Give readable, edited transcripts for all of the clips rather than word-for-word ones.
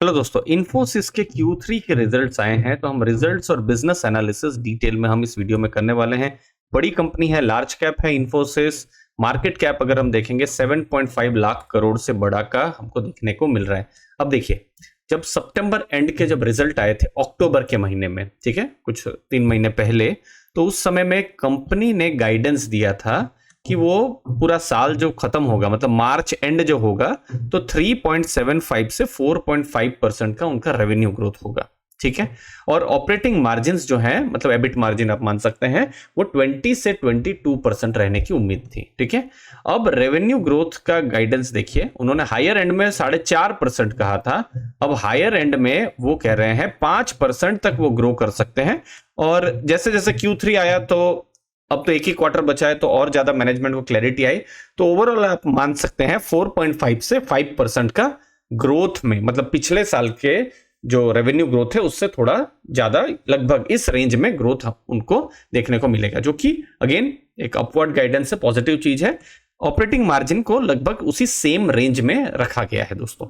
Hello दोस्तों, इन्फोसिस के Q3 के रिजल्ट्स आए हैं। तो हम रिजल्ट्स और बिजनेस एनालिसिस डिटेल में हम इस वीडियो में करने वाले हैं। बड़ी कंपनी है, लार्ज कैप है इन्फोसिस। मार्केट कैप अगर हम देखेंगे 7.5 लाख करोड़ से बड़ा का हमको देखने को मिल रहा है। अब देखिए, जब सितंबर एंड के जब रिजल्ट आए थे अक्टूबर के महीने में, ठीक है, कुछ 3 महीने पहले, तो उस समय में कंपनी ने गाइडेंस दिया था कि वो पूरा साल जो खत्म होगा, मतलब मार्च एंड जो होगा, तो 3.75 से 4.5% का उनका रेवेन्यू ग्रोथ होगा। ठीक है। और ऑपरेटिंग मार्जिन जो है, मतलब एबिट मार्जिन आप मान सकते हैं, वो 20 से 22% रहने की उम्मीद थी। ठीक है। अब रेवेन्यू ग्रोथ का गाइडेंस देखिए, उन्होंने हायर एंड में 4.5% कहा था। अब हायर एंड में वो कह रहे हैं 5% तक वो ग्रो कर सकते हैं। और जैसे जैसे Q3 आया, तो अब तो एक ही क्वार्टर बचा है, तो और ज्यादा मैनेजमेंट को क्लैरिटी आई। तो ओवरऑल आप मान सकते हैं 4.5 से 5% का ग्रोथ में, मतलब पिछले साल के जो रेवेन्यू ग्रोथ है उससे थोड़ा ज्यादा, लगभग इस रेंज में ग्रोथ उनको देखने को मिलेगा, जो कि अगेन एक अपवर्ड गाइडेंस से पॉजिटिव चीज है। ऑपरेटिंग मार्जिन को लगभग उसी सेम रेंज में रखा गया है दोस्तों।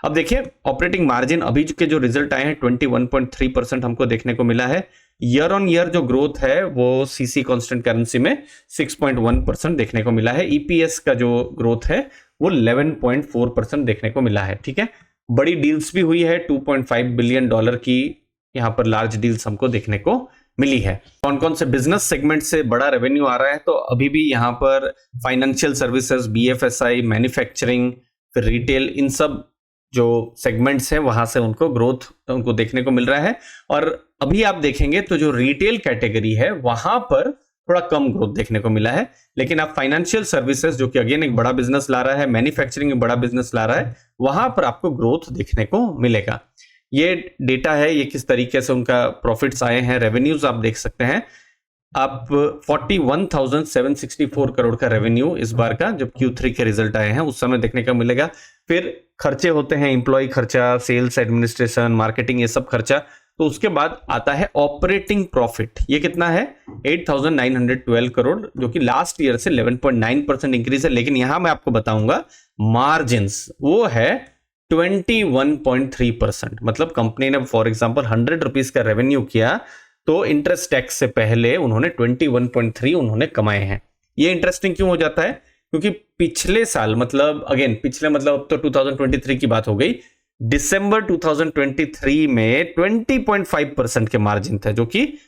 अब देखिए, ऑपरेटिंग मार्जिन अभी के जो रिजल्ट आए हैं 21.3% हमको देखने को मिला है। ईयर ऑन ईयर जो ग्रोथ है वो सीसी कांस्टेंट करेंसी में 6.1% देखने को मिला है। ईपीएस का जो ग्रोथ है वो 11.4% देखने को मिला है। ठीक है। बड़ी डील्स भी हुई है, $2.5 बिलियन की यहाँ पर लार्ज डील्स हमको देखने को मिली है। कौन कौन से बिजनेस सेगमेंट से बड़ा रेवेन्यू आ रहा है, तो अभी भी यहाँ पर फाइनेंशियल सर्विसेज, बीएफएसआई, मैन्युफैक्चरिंग, फिर रिटेल, इन सब जो सेगमेंट्स हैं वहां से उनको ग्रोथ उनको देखने को मिल रहा है। और अभी आप देखेंगे तो जो रिटेल कैटेगरी है वहां पर थोड़ा कम ग्रोथ देखने को मिला है। लेकिन आप फाइनेंशियल सर्विसेज, जो कि अगेन एक बड़ा बिजनेस ला रहा है, मैन्युफैक्चरिंग एक बड़ा बिजनेस ला रहा है, वहां पर आपको ग्रोथ देखने को मिलेगा। ये डेटा है, ये किस तरीके से उनका प्रॉफिट्स आए हैं, रेवेन्यूज आप देख सकते हैं। आप 41,764 करोड़ का रेवेन्यू इस बार का जब Q3 के रिजल्ट आए हैं उस समय देखने का मिलेगा। फिर खर्चे होते हैं, एम्प्लॉय खर्चा, सेल्स एडमिनिस्ट्रेशन, मार्केटिंग, ये सब खर्चा। तो उसके बाद आता है ऑपरेटिंग प्रॉफिट। ये कितना है? 8,912 करोड़, जो कि लास्ट ईयर से 11.9% इंक्रीज है। लेकिन यहां मैं आपको बताऊंगा मार्जिन्स वो है 21.3%। मतलब कंपनी ने फॉर एग्जांपल 100 रुपीज का रेवेन्यू किया तो इंटरेस्ट टैक्स से पहले उन्होंने 21.3 उन्होंने कमाए हैं। ये इंटरेस्टिंग क्यों हो जाता है? क्योंकि पिछले साल, मतलब अगेन पिछले, मतलब अब तो 2023 की बात हो गई, दिसंबर 2023 में 20.5% के मार्जिन थे, जो कि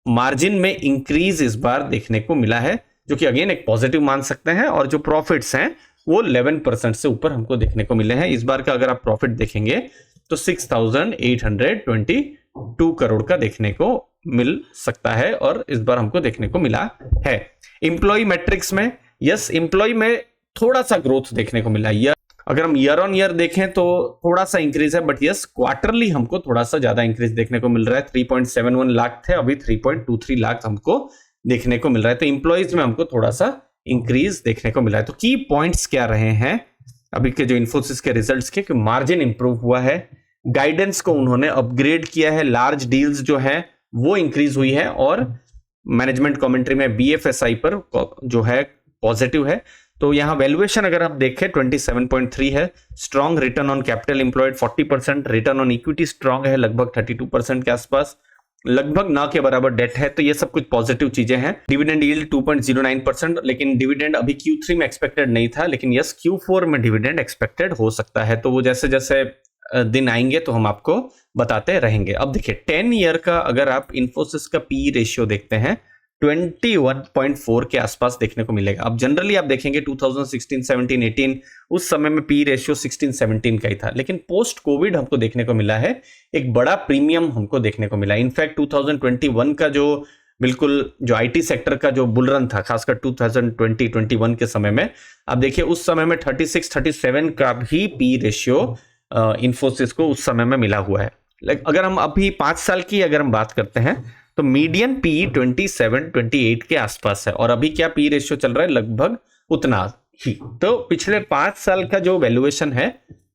मार्जिन में इंक्रीज इस बार देखने को मिला है, जो कि अगेन एक पॉजिटिव मान सकते हैं। और जो प्रॉफिट्स हैं वो 11% से ऊपर हमको देखने को मिले हैं। इस बार का अगर आप प्रॉफिट देखेंगे तो 6,822 करोड़ का देखने को मिल सकता है, और इस बार हमको देखने को मिला है। इंप्लॉय मैट्रिक्स में, यस, इंप्लॉय में थोड़ा सा ग्रोथ देखने को मिला है। अगर हम ईयर ऑन ईयर देखें तो थोड़ा सा इंक्रीज है, बट यस, क्वार्टरली हमको थोड़ा सा ज्यादा इंक्रीज देखने को मिल रहा है। 3.71 लाख थे, अभी 3.23 लाख हमको देखने को मिल रहा है। तो इंप्लॉइज में हमको थोड़ा सा इंक्रीज देखने को मिला है। तो की पॉइंट्स क्या रहे हैं अभी के जो इन्फोसिस के रिजल्ट्स के? कि मार्जिन इंप्रूव हुआ है, गाइडेंस को उन्होंने अपग्रेड किया है, लार्ज डील्स जो है वो इंक्रीज हुई है, और मैनेजमेंट कमेंट्री में बीएफएसआई पर जो है पॉजिटिव है। तो यहां वैल्यूएशन अगर आप देखें 27.3 है। Strong return on capital employed 40%, return on equity strong है लगभग 32% के आसपास, लगभग ना के बराबर डेट है। तो ये सब कुछ पॉजिटिव चीजें हैं। डिविडेंड यील्ड 2.09%, लेकिन डिविडेंड अभी Q3 में एक्सपेक्टेड नहीं था, लेकिन यस, Q4 में डिविडेंड एक्सपेक्टेड हो सकता है। तो वो जैसे जैसे दिन आएंगे तो हम आपको बताते रहेंगे। अब देखिए, 10 ईयर का अगर आप इन्फोसिस का पी रेशियो देखते हैं 21.4 के आसपास देखने को मिलेगा। अब जनरली आप देखेंगे 2016, 17, 18 उस समय में पी रेशियो 16, 17 का ही था, लेकिन पोस्ट कोविड हमको देखने को मिला है एक बड़ा प्रीमियम हमको देखने को मिला। इनफैक्ट 2021 का जो बिल्कुल जो आईटी सेक्टर का जो बुलरन था, खासकर 2020-21 के समय में, आप देखिए उस समय में 36, 37 का भी पी रेशियो इन्फोसिस को उस समय में मिला हुआ है। अगर हम अभी 5 साल की अगर हम बात करते हैं तो मीडियन पी 27-28 के आसपास है, और अभी क्या पी रेशियो चल रहा है? लगभग उतना ही। तो पिछले 5 साल का जो वैल्यूएशन है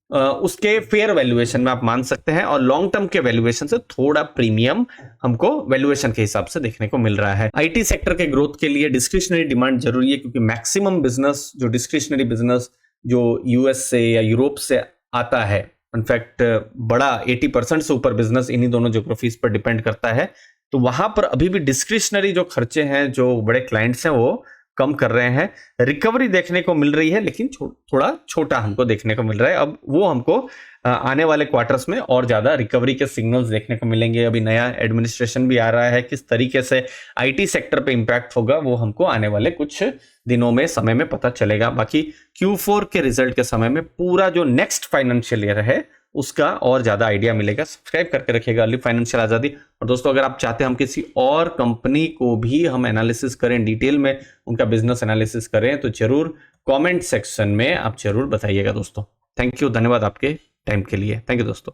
उसके फेयर वैल्यूएशन में आप मान सकते हैं, और लॉन्ग टर्म के वैल्यूएशन से थोड़ा प्रीमियम हमको वैल्यूएशन के हिसाब से देखने को मिल रहा है। आईटी सेक्टर के ग्रोथ के लिए डिस्क्रिशनरी डिमांड जरूरी है, क्योंकि मैक्सिमम बिजनेस जो डिस्क्रिशनरी बिजनेस जो यूएस से या यूरोप से आता है, इनफैक्ट बड़ा 80% से ऊपर बिजनेस इन्हीं दोनों ज्योग्राफीज पर डिपेंड करता है। तो वहां पर अभी भी डिस्क्रिशनरी जो खर्चे हैं, जो बड़े क्लाइंट्स हैं, वो कम कर रहे हैं। रिकवरी देखने को मिल रही है, लेकिन थोड़ा छोटा हमको देखने को मिल रहा है। अब वो हमको आने वाले क्वार्टर्स में और ज्यादा रिकवरी के सिग्नल्स देखने को मिलेंगे। अभी नया एडमिनिस्ट्रेशन भी आ रहा है, किस तरीके से आईटी सेक्टर पे इंपैक्ट होगा वो हमको आने वाले कुछ दिनों में, समय में पता चलेगा। बाकी Q4 के रिजल्ट के समय में पूरा जो नेक्स्ट फाइनेंशियल ईयर है उसका और ज्यादा आइडिया मिलेगा। सब्सक्राइब करके रखिएगा अर्ली फाइनेंशियल आजादी। और दोस्तों, अगर आप चाहते हैं हम किसी और कंपनी को भी हम एनालिसिस करें, डिटेल में उनका बिजनेस एनालिसिस करें, तो जरूर कमेंट सेक्शन में आप जरूर बताइएगा दोस्तों। थैंक यू, धन्यवाद आपके टाइम के लिए। थैंक यू दोस्तों।